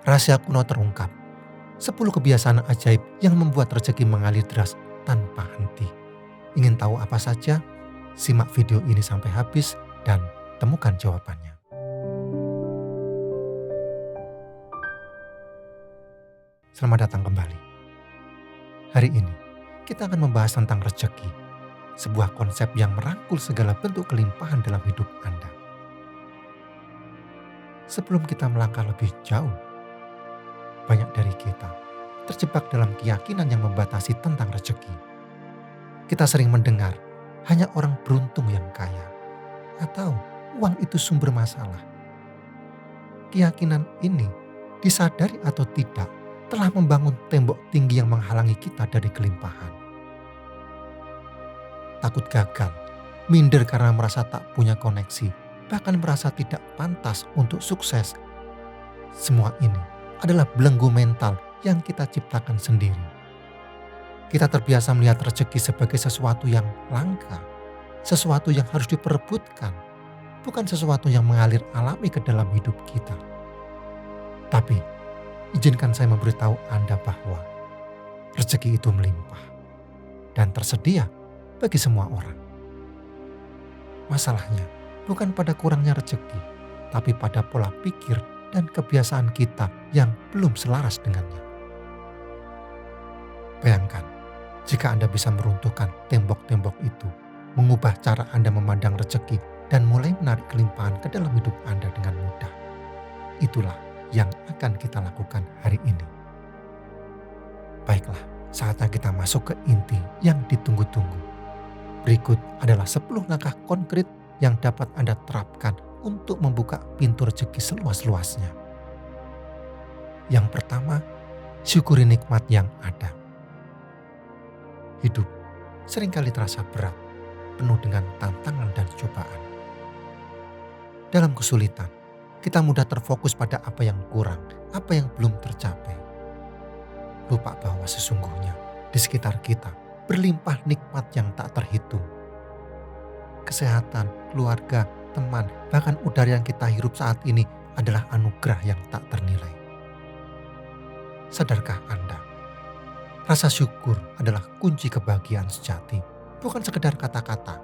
Rahasia kuno terungkap. 10 kebiasaan ajaib yang membuat rezeki mengalir deras tanpa henti. Ingin tahu apa saja? Simak video ini sampai habis dan temukan jawabannya. Selamat datang kembali. Hari ini kita akan membahas tentang rezeki, sebuah konsep yang merangkul segala bentuk kelimpahan dalam hidup Anda. Sebelum kita melangkah lebih jauh, banyak dari kita terjebak dalam keyakinan yang membatasi tentang rezeki. Kita sering mendengar hanya orang beruntung yang kaya, atau uang itu sumber masalah. Keyakinan ini, disadari atau tidak, telah membangun tembok tinggi yang menghalangi kita dari kelimpahan. Takut gagal, minder karena merasa tak punya koneksi, bahkan merasa tidak pantas untuk sukses. Semua ini adalah belenggu mental yang kita ciptakan sendiri. Kita terbiasa melihat rezeki sebagai sesuatu yang langka, sesuatu yang harus diperebutkan, bukan sesuatu yang mengalir alami ke dalam hidup kita. Tapi, izinkan saya memberitahu Anda bahwa rezeki itu melimpah dan tersedia bagi semua orang. Masalahnya bukan pada kurangnya rezeki, tapi pada pola pikir dan kebiasaan kita yang belum selaras dengannya. Bayangkan, jika Anda bisa meruntuhkan tembok-tembok itu, mengubah cara Anda memandang rezeki, dan mulai menarik kelimpahan ke dalam hidup Anda dengan mudah. Itulah yang akan kita lakukan hari ini. Baiklah, saatnya kita masuk ke inti yang ditunggu-tunggu. Berikut adalah 10 langkah konkret yang dapat Anda terapkan untuk membuka pintu rezeki seluas-luasnya. Yang pertama, syukuri nikmat yang ada. Hidup seringkali terasa berat, penuh dengan tantangan dan cobaan. Dalam kesulitan, kita mudah terfokus pada apa yang kurang, apa yang belum tercapai. Lupa bahwa sesungguhnya di sekitar kita berlimpah nikmat yang tak terhitung. Kesehatan, keluarga, teman, bahkan udara yang kita hirup saat ini adalah anugerah yang tak ternilai. Sadarkah Anda? Rasa syukur adalah kunci kebahagiaan sejati, bukan sekedar kata-kata.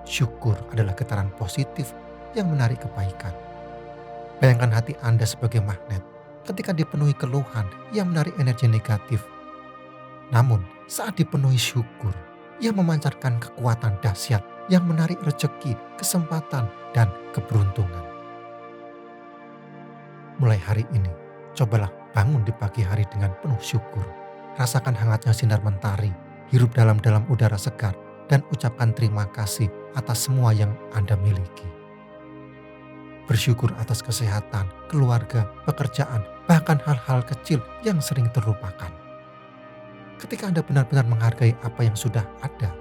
Syukur adalah getaran positif yang menarik kebaikan. Bayangkan hati Anda sebagai magnet ketika dipenuhi keluhan yang menarik energi negatif. Namun, saat dipenuhi syukur, ia memancarkan kekuatan dahsyat yang menarik rezeki, kesempatan, dan keberuntungan. Mulai hari ini, cobalah bangun di pagi hari dengan penuh syukur. Rasakan hangatnya sinar mentari, hirup dalam-dalam udara segar, dan ucapkan terima kasih atas semua yang Anda miliki. Bersyukur atas kesehatan, keluarga, pekerjaan, bahkan hal-hal kecil yang sering terlupakan. Ketika Anda benar-benar menghargai apa yang sudah ada,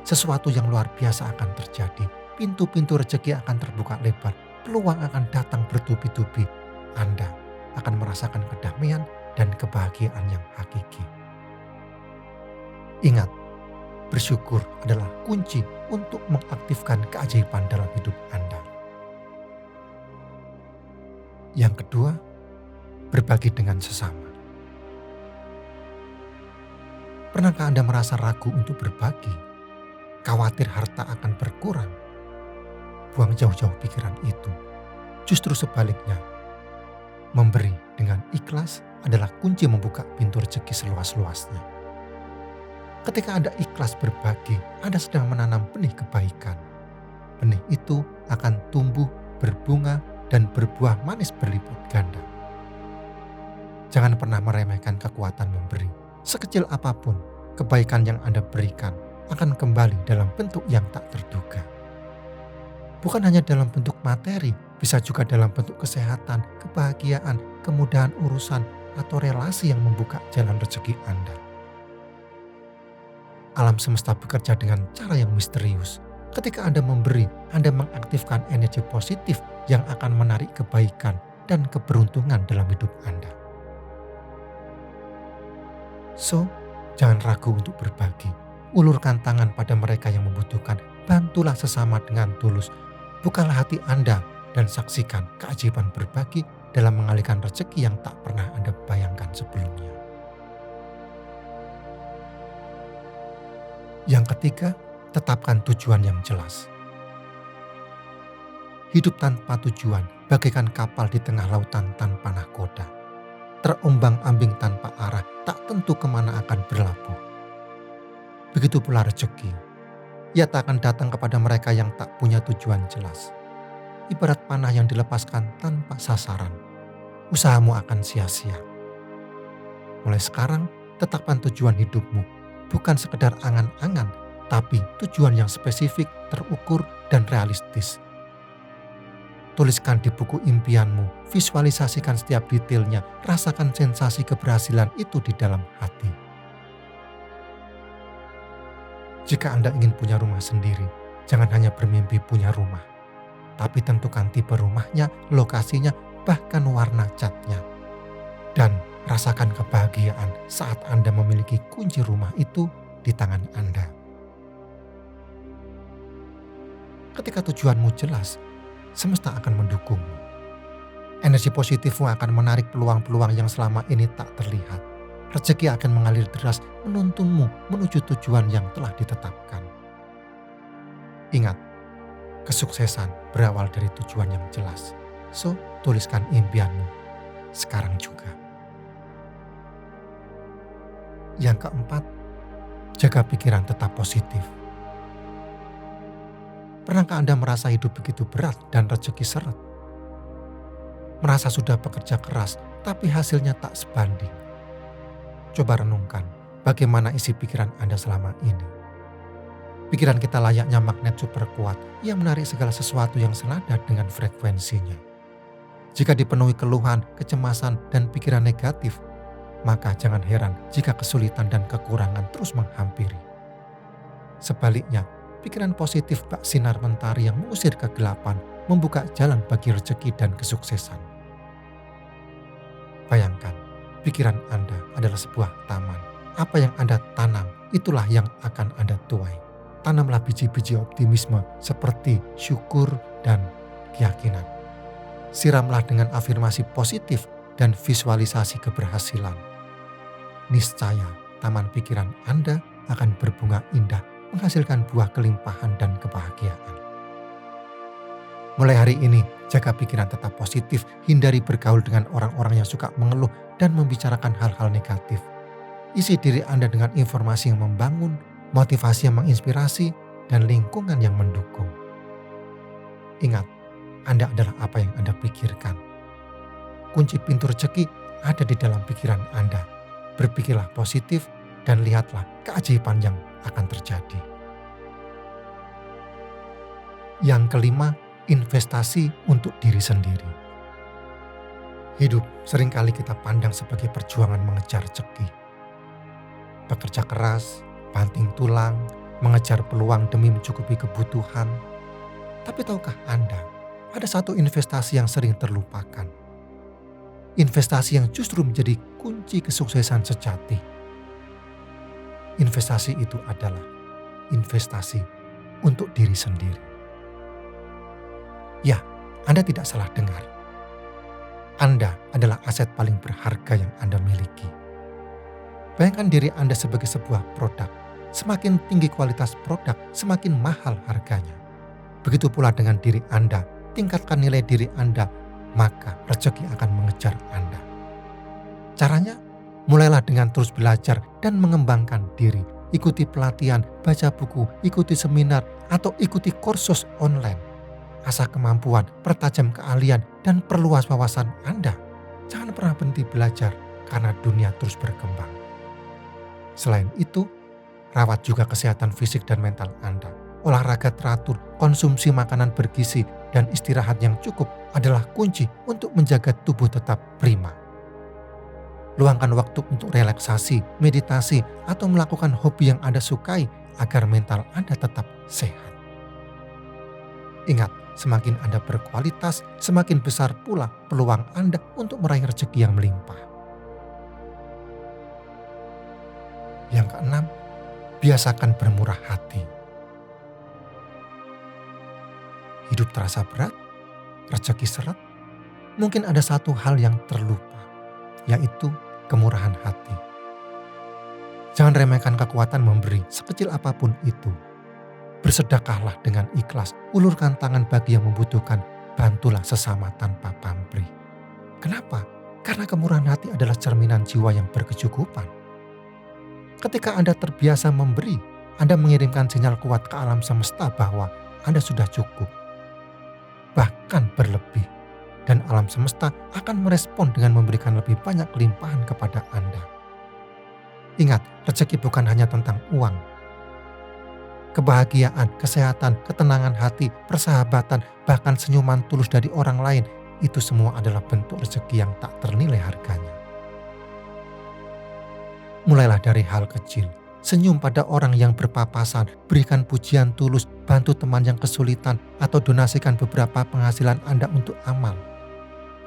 sesuatu yang luar biasa akan terjadi. Pintu-pintu rezeki akan terbuka lebar. Peluang akan datang bertubi-tubi. Anda akan merasakan kedamaian dan kebahagiaan yang hakiki. Ingat, bersyukur adalah kunci untuk mengaktifkan keajaiban dalam hidup Anda. Yang kedua, berbagi dengan sesama. Pernahkah Anda merasa ragu untuk berbagi? Khawatir harta akan berkurang? Buang jauh-jauh pikiran itu. Justru sebaliknya, memberi dengan ikhlas adalah kunci membuka pintu rezeki seluas-luasnya. Ketika Anda ikhlas berbagi, Anda sedang menanam benih kebaikan. Benih itu akan tumbuh, berbunga, dan berbuah manis berlipat ganda. Jangan pernah meremehkan kekuatan memberi. Sekecil apapun, kebaikan yang Anda berikan akan kembali dalam bentuk yang tak terduga. Bukan hanya dalam bentuk materi, bisa juga dalam bentuk kesehatan, kebahagiaan, kemudahan urusan, atau relasi yang membuka jalan rezeki Anda. Alam semesta bekerja dengan cara yang misterius. Ketika Anda memberi, Anda mengaktifkan energi positif yang akan menarik kebaikan dan keberuntungan dalam hidup Anda. So, jangan ragu untuk berbagi. Ulurkan tangan pada mereka yang membutuhkan. Bantulah sesama dengan tulus. Bukalah hati Anda dan saksikan keajaiban berbagi dalam mengalihkan rezeki yang tak pernah Anda bayangkan sebelumnya. Yang ketiga, tetapkan tujuan yang jelas. Hidup tanpa tujuan bagaikan kapal di tengah lautan tanpa nahkoda. Terombang-ambing tanpa arah, tak tentu kemana akan berlabuh. Begitu pula rezeki. Ia tak akan datang kepada mereka yang tak punya tujuan jelas. Ibarat panah yang dilepaskan tanpa sasaran. Usahamu akan sia-sia. Mulai sekarang, tetapkan tujuan hidupmu. Bukan sekedar angan-angan, tapi tujuan yang spesifik, terukur, dan realistis. Tuliskan di buku impianmu, visualisasikan setiap detailnya, rasakan sensasi keberhasilan itu di dalam hati. Jika Anda ingin punya rumah sendiri, jangan hanya bermimpi punya rumah, tapi tentukan tipe rumahnya, lokasinya, bahkan warna catnya. Dan rasakan kebahagiaan saat Anda memiliki kunci rumah itu di tangan Anda. Ketika tujuanmu jelas, semesta akan mendukungmu. Energi positifmu akan menarik peluang-peluang yang selama ini tak terlihat. Rezeki akan mengalir deras menuntunmu menuju tujuan yang telah ditetapkan. Ingat, kesuksesan berawal dari tujuan yang jelas. So, tuliskan impianmu sekarang juga. Yang keempat, jaga pikiran tetap positif. Pernahkah Anda merasa hidup begitu berat dan rezeki seret? Merasa sudah bekerja keras, tapi hasilnya tak sebanding. Coba renungkan bagaimana isi pikiran Anda selama ini. Pikiran kita layaknya magnet super kuat yang menarik segala sesuatu yang senada dengan frekuensinya. Jika dipenuhi keluhan, kecemasan, dan pikiran negatif, maka jangan heran jika kesulitan dan kekurangan terus menghampiri. Sebaliknya, pikiran positif bak sinar mentari yang mengusir kegelapan, membuka jalan bagi rezeki dan kesuksesan. Bayangkan, pikiran Anda adalah sebuah taman. Apa yang Anda tanam, itulah yang akan Anda tuai. Tanamlah biji-biji optimisme seperti syukur dan keyakinan. Siramlah dengan afirmasi positif dan visualisasi keberhasilan. Niscaya, taman pikiran Anda akan berbunga indah, menghasilkan buah kelimpahan dan kebahagiaan. Mulai hari ini, jaga pikiran tetap positif, hindari bergaul dengan orang-orang yang suka mengeluh dan membicarakan hal-hal negatif. Isi diri Anda dengan informasi yang membangun, motivasi yang menginspirasi, dan lingkungan yang mendukung. Ingat, Anda adalah apa yang Anda pikirkan. Kunci pintu rezeki ada di dalam pikiran Anda. Berpikirlah positif dan lihatlah keajaiban yang akan terjadi. Yang kelima, investasi untuk diri sendiri. Hidup seringkali kita pandang sebagai perjuangan mengejar rezeki. Bekerja keras, banting tulang, mengejar peluang demi mencukupi kebutuhan. Tapi tahukah Anda, ada satu investasi yang sering terlupakan. Investasi yang justru menjadi kunci kesuksesan sejati. Investasi itu adalah investasi untuk diri sendiri. Ya, Anda tidak salah dengar. Anda adalah aset paling berharga yang Anda miliki. Bayangkan diri Anda sebagai sebuah produk. Semakin tinggi kualitas produk, semakin mahal harganya. Begitu pula dengan diri Anda. Tingkatkan nilai diri Anda, maka rezeki akan mengejar Anda. Caranya, mulailah dengan terus belajar dan mengembangkan diri. Ikuti pelatihan, baca buku, ikuti seminar, atau ikuti kursus online. Asah kemampuan, pertajam keahlian, dan perluas wawasan Anda. Jangan pernah berhenti belajar karena dunia terus berkembang. Selain itu, rawat juga kesehatan fisik dan mental Anda. Olahraga teratur, konsumsi makanan bergizi, dan istirahat yang cukup adalah kunci untuk menjaga tubuh tetap prima. Luangkan waktu untuk relaksasi, meditasi, atau melakukan hobi yang Anda sukai agar mental Anda tetap sehat. Ingat, semakin Anda berkualitas, semakin besar pula peluang Anda untuk meraih rezeki yang melimpah. Yang keenam, biasakan bermurah hati. Hidup terasa berat, rezeki seret, Mungkin ada satu hal yang terlupa, yaitu kemurahan hati. Jangan remehkan kekuatan memberi sekecil apapun itu. Bersedekahlah dengan ikhlas, ulurkan tangan bagi yang membutuhkan, bantulah sesama tanpa pamrih. Kenapa? Karena kemurahan hati adalah cerminan jiwa yang berkecukupan. Ketika Anda terbiasa memberi, Anda mengirimkan sinyal kuat ke alam semesta bahwa Anda sudah cukup, bahkan berlebih. Dan alam semesta akan merespon dengan memberikan lebih banyak limpahan kepada Anda. Ingat, rezeki bukan hanya tentang uang. Kebahagiaan, kesehatan, ketenangan hati, persahabatan, bahkan senyuman tulus dari orang lain, itu semua adalah bentuk rezeki yang tak ternilai harganya. Mulailah dari hal kecil. Senyum pada orang yang berpapasan, berikan pujian tulus, bantu teman yang kesulitan, atau donasikan beberapa penghasilan Anda untuk amal.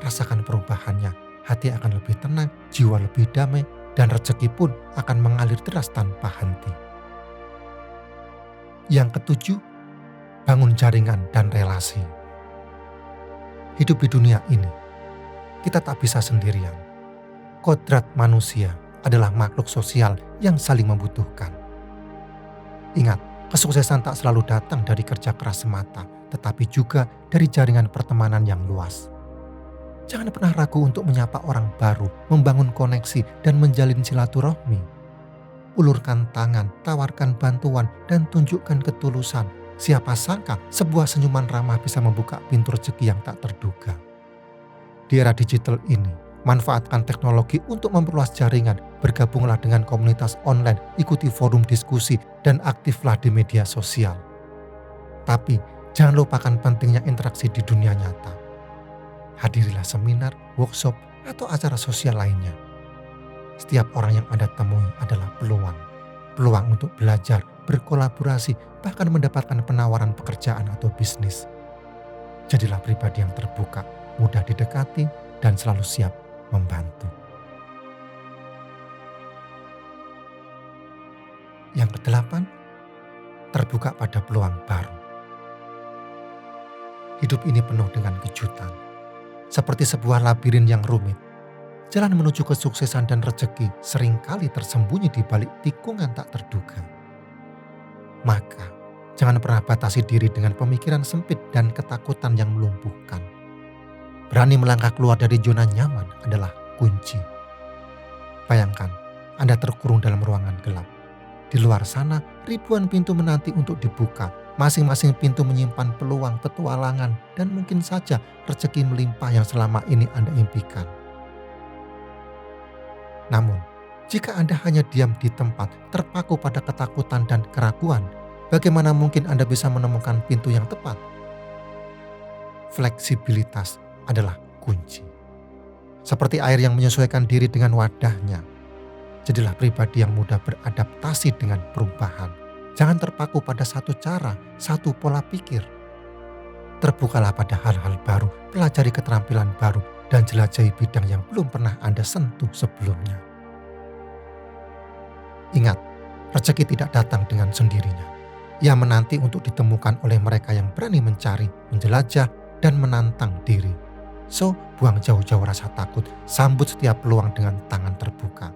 Rasakan perubahannya, hati akan lebih tenang, jiwa lebih damai, dan rezeki pun akan mengalir deras tanpa henti. Yang ketujuh, bangun jaringan dan relasi. Hidup di dunia ini, kita tak bisa sendirian. Kodrat manusia adalah makhluk sosial yang saling membutuhkan. Ingat, kesuksesan tak selalu datang dari kerja keras semata, tetapi juga dari jaringan pertemanan yang luas. Jangan pernah ragu untuk menyapa orang baru, membangun koneksi, dan menjalin silaturahmi. Ulurkan tangan, tawarkan bantuan, dan tunjukkan ketulusan. Siapa sangka sebuah senyuman ramah bisa membuka pintu rezeki yang tak terduga. Di era digital ini, manfaatkan teknologi untuk memperluas jaringan, bergabunglah dengan komunitas online, ikuti forum diskusi, dan aktiflah di media sosial. Tapi, jangan lupakan pentingnya interaksi di dunia nyata. Hadirilah seminar, workshop, atau acara sosial lainnya. Setiap orang yang Anda temui adalah peluang. Peluang untuk belajar, berkolaborasi, bahkan mendapatkan penawaran pekerjaan atau bisnis. Jadilah pribadi yang terbuka, mudah didekati, dan selalu siap membantu. Yang kedelapan, terbuka pada peluang baru. Hidup ini penuh dengan kejutan. Seperti sebuah labirin yang rumit, jalan menuju kesuksesan dan rezeki seringkali tersembunyi di balik tikungan tak terduga. Maka, jangan pernah batasi diri dengan pemikiran sempit dan ketakutan yang melumpuhkan. Berani melangkah keluar dari zona nyaman adalah kunci. Bayangkan, Anda terkurung dalam ruangan gelap. Di luar sana, ribuan pintu menanti untuk dibuka. Masing-masing pintu menyimpan peluang, petualangan, dan mungkin saja rezeki melimpah yang selama ini Anda impikan. Namun, jika Anda hanya diam di tempat, terpaku pada ketakutan dan keraguan, bagaimana mungkin Anda bisa menemukan pintu yang tepat? Fleksibilitas adalah kunci. Seperti air yang menyesuaikan diri dengan wadahnya, jadilah pribadi yang mudah beradaptasi dengan perubahan. Jangan terpaku pada satu cara, satu pola pikir. Terbukalah pada hal-hal baru, pelajari keterampilan baru, dan jelajahi bidang yang belum pernah Anda sentuh sebelumnya. Ingat, rezeki tidak datang dengan sendirinya. Ia menanti untuk ditemukan oleh mereka yang berani mencari, menjelajah, dan menantang diri. So, buang jauh-jauh rasa takut, sambut setiap peluang dengan tangan terbuka.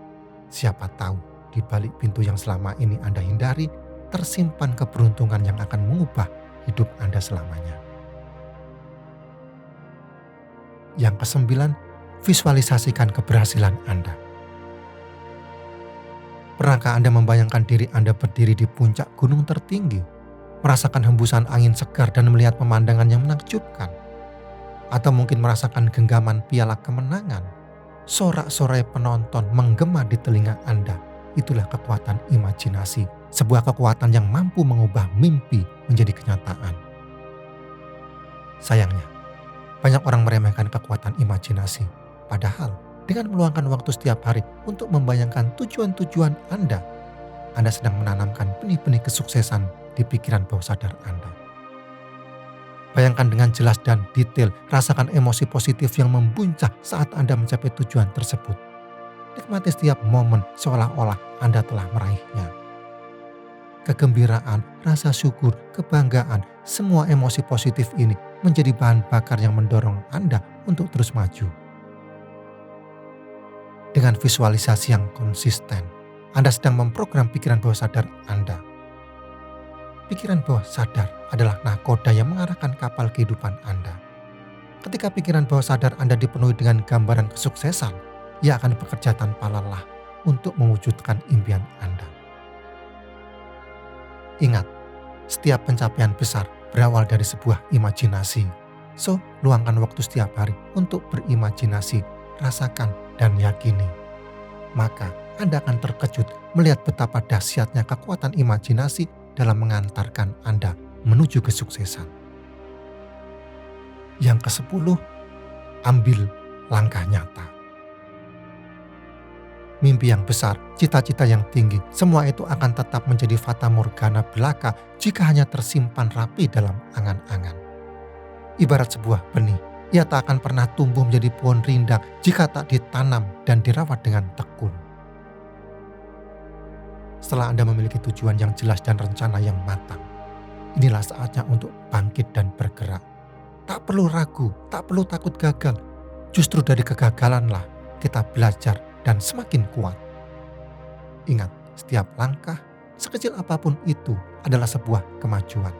Siapa tahu, di balik pintu yang selama ini Anda hindari, tersimpan keberuntungan yang akan mengubah hidup Anda selamanya. Yang kesembilan, visualisasikan keberhasilan Anda. Pernahkah Anda membayangkan diri Anda berdiri di puncak gunung tertinggi, merasakan hembusan angin segar dan melihat pemandangan yang menakjubkan? Atau mungkin merasakan genggaman piala kemenangan, sorak-sorai penonton menggema di telinga Anda? Itulah kekuatan imajinasi, sebuah kekuatan yang mampu mengubah mimpi menjadi kenyataan. Sayangnya, banyak orang meremehkan kekuatan imajinasi. Padahal, dengan meluangkan waktu setiap hari untuk membayangkan tujuan-tujuan Anda sedang menanamkan benih-benih kesuksesan di pikiran bawah sadar Anda. Bayangkan dengan jelas dan detail, rasakan emosi positif yang membuncah saat Anda mencapai tujuan tersebut. Nikmati setiap momen seolah-olah Anda telah meraihnya. Kegembiraan, rasa syukur, kebanggaan, semua emosi positif ini menjadi bahan bakar yang mendorong Anda untuk terus maju. Dengan visualisasi yang konsisten, Anda sedang memprogram pikiran bawah sadar Anda. Pikiran bawah sadar adalah nahkoda yang mengarahkan kapal kehidupan Anda. Ketika pikiran bawah sadar Anda dipenuhi dengan gambaran kesuksesan, ia akan bekerja tanpa lelah untuk mewujudkan impian Anda. Ingat, setiap pencapaian besar berawal dari sebuah imajinasi. So, luangkan waktu setiap hari untuk berimajinasi, rasakan, dan yakini. Maka Anda akan terkejut melihat betapa dahsyatnya kekuatan imajinasi dalam mengantarkan Anda menuju kesuksesan. Yang ke-10, ambil langkah nyata. Mimpi yang besar, cita-cita yang tinggi, semua itu akan tetap menjadi fata morgana belaka jika hanya tersimpan rapi dalam angan-angan. Ibarat sebuah benih, ia tak akan pernah tumbuh menjadi pohon rindang jika tak ditanam dan dirawat dengan tekun. Setelah Anda memiliki tujuan yang jelas dan rencana yang matang, inilah saatnya untuk bangkit dan bergerak. Tak perlu ragu, tak perlu takut gagal. Justru dari kegagalanlah kita belajar dan semakin kuat. Ingat, setiap langkah, sekecil apapun itu, adalah sebuah kemajuan.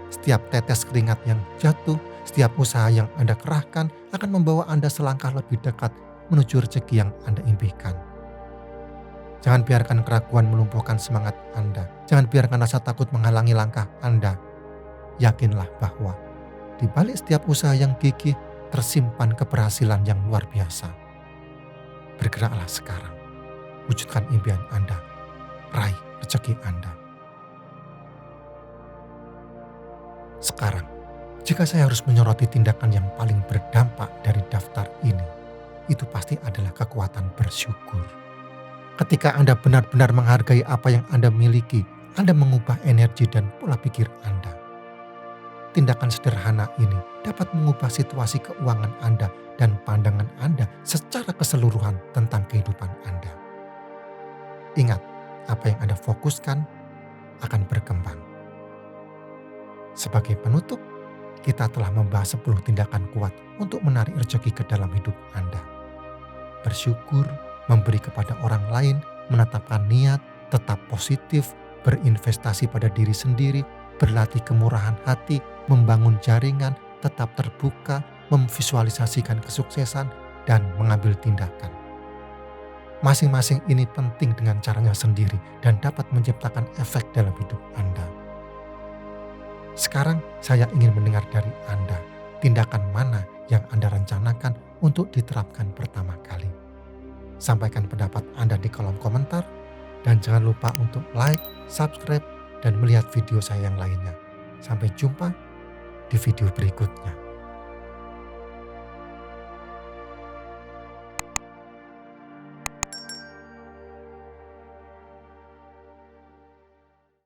Setiap tetes keringat yang jatuh, setiap usaha yang Anda kerahkan akan membawa Anda selangkah lebih dekat menuju rezeki yang Anda impikan. Jangan biarkan keraguan melumpuhkan semangat Anda. Jangan biarkan rasa takut menghalangi langkah Anda. Yakinlah bahwa di balik setiap usaha yang gigih tersimpan keberhasilan yang luar biasa. Bergeraklah sekarang. Wujudkan impian Anda. Raih rezeki Anda. Sekarang, jika saya harus menyoroti tindakan yang paling berdampak dari daftar ini, itu pasti adalah kekuatan bersyukur. Ketika Anda benar-benar menghargai apa yang Anda miliki, Anda mengubah energi dan pola pikir Anda. Tindakan sederhana ini dapat mengubah situasi keuangan Anda dan pandangan Anda secara keseluruhan tentang kehidupan Anda. Ingat, apa yang Anda fokuskan akan berkembang. Sebagai penutup, kita telah membahas 10 tindakan kuat untuk menarik rezeki ke dalam hidup Anda. Bersyukur, memberi kepada orang lain, menetapkan niat, tetap positif, berinvestasi pada diri sendiri, berlatih kemurahan hati, membangun jaringan, tetap terbuka, memvisualisasikan kesuksesan, dan mengambil tindakan. Masing-masing ini penting dengan caranya sendiri dan dapat menciptakan efek dalam hidup Anda. Sekarang saya ingin mendengar dari Anda, tindakan mana yang Anda rencanakan untuk diterapkan pertama kali. Sampaikan pendapat Anda di kolom komentar, dan jangan lupa untuk like, subscribe, dan melihat video saya yang lainnya. Sampai jumpa di video berikutnya.